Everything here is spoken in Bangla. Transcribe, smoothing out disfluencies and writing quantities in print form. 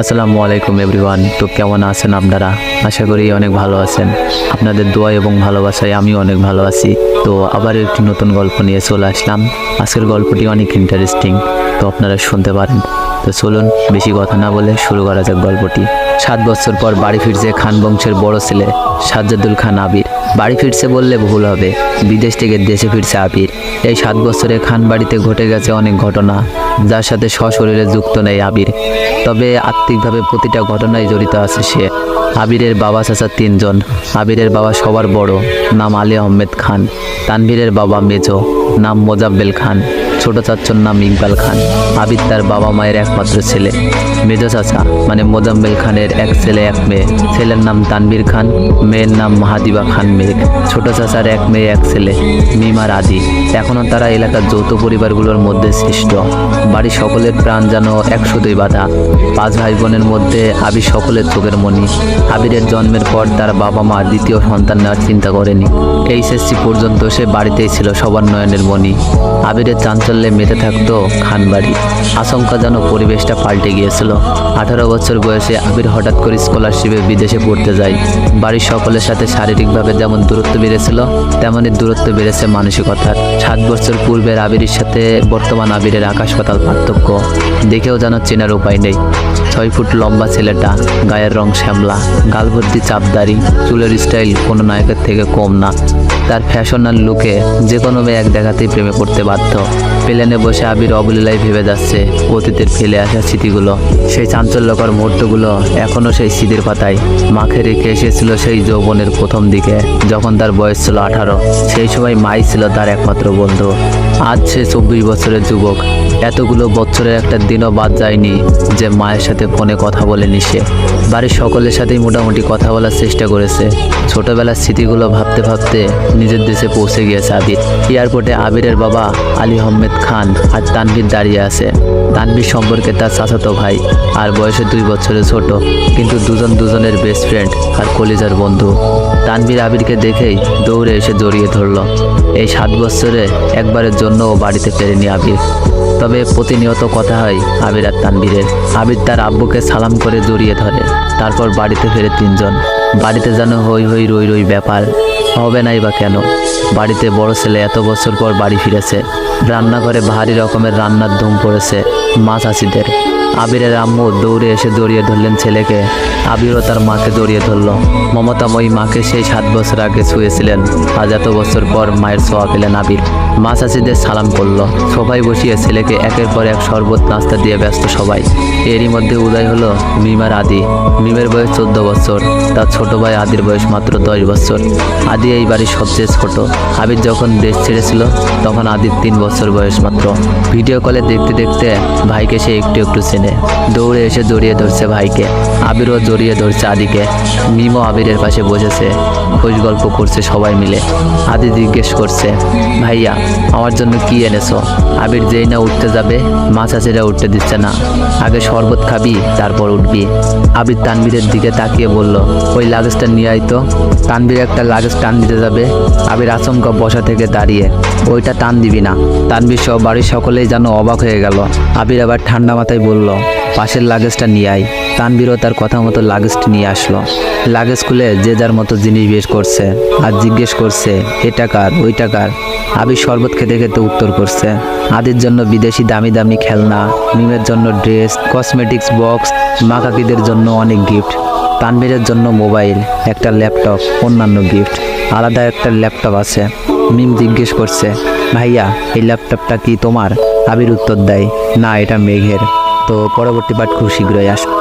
আসসালামু আলাইকুম এভরিওয়ান। তো কেমন আছেন আপনারা? আশা করি অনেক ভালো আছেন। আপনাদের দোয়া এবং ভালোবাসায় আমিও অনেক ভালো আছি। তো আবার একটি নতুন গল্প নিয়ে চলে আসলাম। আজকের গল্পটি অনেক ইন্টারেস্টিং, তো আপনারা শুনতে পারেন। তো চলুন বেশি কথা না বলে শুরু করা যাক গল্পটি। 7 বছর পর বাড়ি ফিরছে খান বংশের বড় ছেলে সাজ্জাদুল খান আবির। বাড়ি ফিরছে বললে ভুল হবে, বিদেশ থেকে দেশে ফিরছে আবির। এই 7 বছরে খান বাড়িতে ঘটে গেছে অনেক ঘটনা, যার সাথে সশরীরে যুক্ত নেই আবির, তবে আত্মিকভাবে প্রতিটা ঘটনায় জড়িত আছে সে। আবিরের বাবা চাচা 3 জন। আবিরের বাবা সবার বড়, নাম আলী আহমেদ খান। তানভীরের বাবা মেজো, নাম মোজাব্বেল খান। ছোট চাচ্চর নাম ইকবাল খান। আবির তার বাবা মায়ের একমাত্র ছেলে। মেজো চাচা মানে মোজাম্মেল খানের এক ছেলে এক মেয়ে। ছেলের নাম তানভীর খান, মেয়ের নাম মাহাদিবা খান মেঘ। ছোট চাচার এক মেয়ে এক ছেলে, মিমার আদি। এখনও তারা এলাকার যৌথ পরিবারগুলোর মধ্যে শ্রেষ্ঠ। বাড়ির সকলের প্রাণ যেন একসাথেই বাঁধা। 5 ভাই বোনের মধ্যে আবির সকলের চোখের মণি। আবিরের জন্মের পর তার বাবা মা দ্বিতীয় সন্তান নেওয়ার চিন্তা করেনি। এইচএসসি পর্যন্ত সে বাড়িতেই ছিল সবার নয়নের মণি। আবিরের চাঞ্চল্যে মেতে থাকতো খানবাড়ি। আচমকা যেন পরিবেশটা পাল্টে গিয়েছিল। 18 বছর বয়সে আবির হঠাৎ করে স্কলারশিপে বিদেশে পড়তে যায়। বাড়ির সকলের সাথে শারীরিকভাবে যেমন দূরত্ব বেড়েছিল, তেমনই দূরত্ব বেড়েছে মানসিকতার। 7 বছর পূর্বের আবিরের সাথে বর্তমান আবিরের আকাশ পাতাল পার্থক্য। দেখেও যেন চেনার উপায় নেই। 6 ফুট লম্বা ছেলেটা, গায়ের রং শ্যামলা, গাল ভর্তি চাপদাড়ি, চুলের স্টাইল কোনো নায়কের থেকে কম না। তার ফ্যাশন আর লুকে যে কোনো মেয়ে এক দেখাতেই প্রেমে পড়তে বাধ্য। প্লেনে বসে আবির অবলীলায় ভেবে যাচ্ছে অতীতের ফেলে আসা স্মৃতিগুলো। সেই চাঞ্চল্যকর মুহূর্তগুলো এখনও সেই স্মৃতির পাতায়। মাকে রেখে এসেছিল সেই যৌবনের প্রথম দিকে, যখন তার বয়স ছিল 18। সেই সময় মাই ছিল তার একমাত্র বন্ধু। আজ সে 24 বছরের যুবক। এতগুলো বছরের একটা দিনও বাদ যায়নি যে মায়ের সাথে ফোনে কথা বলেনি সে। বাড়ির সকলের সাথেই মোটামুটি কথা বলার চেষ্টা করেছে। ছোটবেলার স্মৃতিগুলো ভাবতে ভাবতে নিজের দেশে পৌঁছে গিয়েছে আবির। এয়ারপোর্টে আবিরের বাবা আলী আহমেদ খান আর তানভীর দাঁড়িয়ে আছে। তানভীর সম্পর্কে তার চাচাতো ভাই, আর বয়সে 2 বছরের ছোট, কিন্তু দুজন দুজনের বেস্ট ফ্রেন্ড আর কলিজার বন্ধু। তানভীর আবিরকে দেখেই দৌড়ে এসে জড়িয়ে ধরল। এই 7 বছরে একবারের জন্য ও বাড়িতে ফেরেনি আবির, তবে প্রতিনিয়ত কথা হয় আবির আর তানভীরের। আবির তার আব্বুকে সালাম করে জড়িয়ে ধরে, তারপর বাড়িতে ফেরে 3 জন। বাড়িতে যেন হই হই রই রই ব্যাপার। হবে নাই বা কেন? বাড়িতে বড় ছেলে এত বছর পর বাড়ি ফিরেছে। রান্নাঘরে ভারী রকমের রান্নার ধুম পড়েছে মা চাষিদের। আবিরের আম্মু দৌড়ে এসে জড়িয়ে ধরলেন ছেলেকে। আবিরও তার মাকে জড়িয়ে ধরল। মমতাময়ী মাকে সেই 7 বছর আগে ছুঁয়েছিলেন। আজ এত বছর পর মায়ের ছোঁয়া পেলেন আবির। মা চাষিদের সালাম করল। সবাই বসিয়ে ছেলেকে একের পর এক শরবত নাস্তা দিয়ে ব্যস্ত সবাই। এরই মধ্যে উদয় হলো মিমার আদি। মিমের বয়স 14 বছর। তার ছোট ভাই আদির বয়স মাত্র 10 বছর। আদি এই বাড়ির সবচেয়ে ছোট। আবির যখন দেশ ছেড়েছিল তখন আদির 3 বছর বয়স মাত্র। ভিডিও কলে দেখতে দেখতে ভাইকে সে একটু একটু চেনে। দৌড়ে এসে জড়িয়ে ধরছে ভাইকে। আবিরও জড়িয়ে ধরছে আদিকে। মিমও আবিরের পাশে বসেছে, খোঁজ গল্প করছে সবাই মিলে। আদি জিজ্ঞেস করছে, ভাইয়া আমার জন্য কি এনেছো? আবির যেই না উঠতে যাবে, মা চাচিরা উঠতে দিচ্ছে না। আগে শরবত খাবি, তারপর উঠবি। আবির তানভীরের দিকে তাকিয়ে বলল, ওই লাগেজটা নিয়ে আয় তো। তানভীর একটা লাগেজ টান দিতে যাবে। আবির আচমকা বসা থেকে দাঁড়িয়ে, ওইটা টান দিবি না। তানভীর সহ বাড়ির সকলেই যেন অবাক হয়ে গেল। আবির আবার ঠান্ডা মাথায় বলল, পাশের লাগেজটা নিয়ে আয়। তানভীরও তার কথা মতো লাগেজটি নিয়ে আসলো। লাগেজ খুলে যে যার মতো জিনিস বের করছে আর জিজ্ঞেস করছে, এটা কার, ওইটা কার? আবির শরবত খেতে খেতে উত্তর করছে, আদির জন্য বিদেশি দামি দামি খেলনা, মিমের জন্য ড্রেস, কসমেটিক্স বক্স, মা কাকিদের জন্য অনেক গিফট, তানভীরের জন্য মোবাইল, একটা ল্যাপটপ, অন্যান্য গিফট। আলাদা একটা ল্যাপটপ আছে। মিম জিজ্ঞেস করছে, ভাইয়া এই ল্যাপটপটা কি তোমার? আবির উত্তর দেয়, না এটা মেঘের। তো পরবর্তী পার্ট খুব শীঘ্রই আসবে।